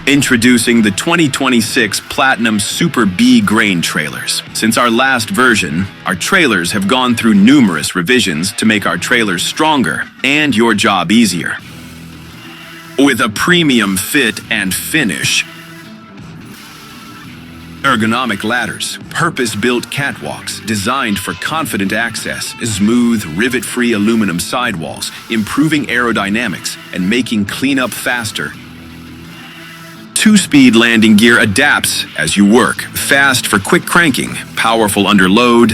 Introducing the 2026 Platinum Super B grain trailers. Since our last version, our trailers have gone through numerous revisions to make our trailers stronger and your job easier. With a premium fit and finish, ergonomic ladders, purpose-built catwalks designed for confident access, smooth, rivet-free aluminum sidewalls, improving aerodynamics and making cleanup faster. Two-speed landing gear adapts as you work, fast for quick cranking, powerful under load.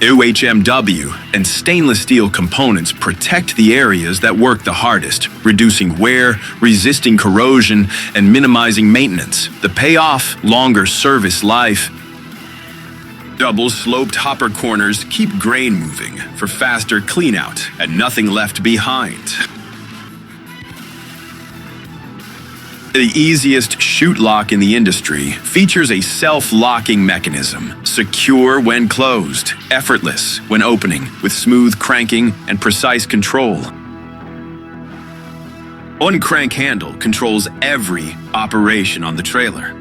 OHMW and stainless steel components protect the areas that work the hardest, reducing wear, resisting corrosion, and minimizing maintenance. The payoff: longer service life. Double-sloped hopper corners keep grain moving for faster cleanout and nothing left behind. The easiest chute lock in the industry features a self-locking mechanism, secure when closed, effortless when opening, with smooth cranking and precise control. One crank handle controls every operation on the trailer.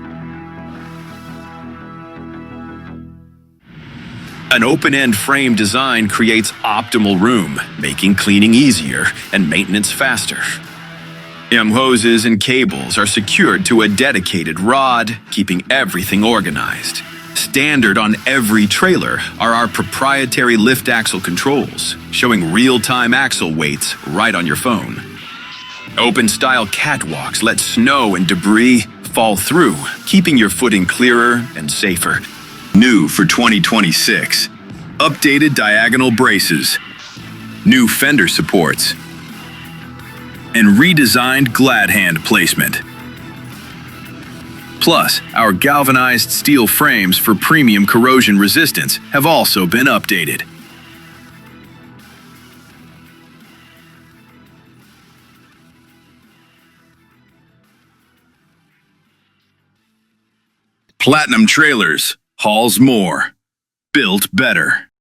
An open-end frame design creates optimal room, making cleaning easier and maintenance faster. Hoses and cables are secured to a dedicated rod, keeping everything organized. Standard on every trailer are our proprietary lift axle controls, showing real-time axle weights right on your phone. Open-style catwalks let snow and debris fall through, keeping your footing clearer and safer. New for 2026, updated diagonal braces, new fender supports, and redesigned glad hand placement. Plus, our galvanized steel frames for premium corrosion resistance have also been updated. Platinum Trailers hauls more, built better.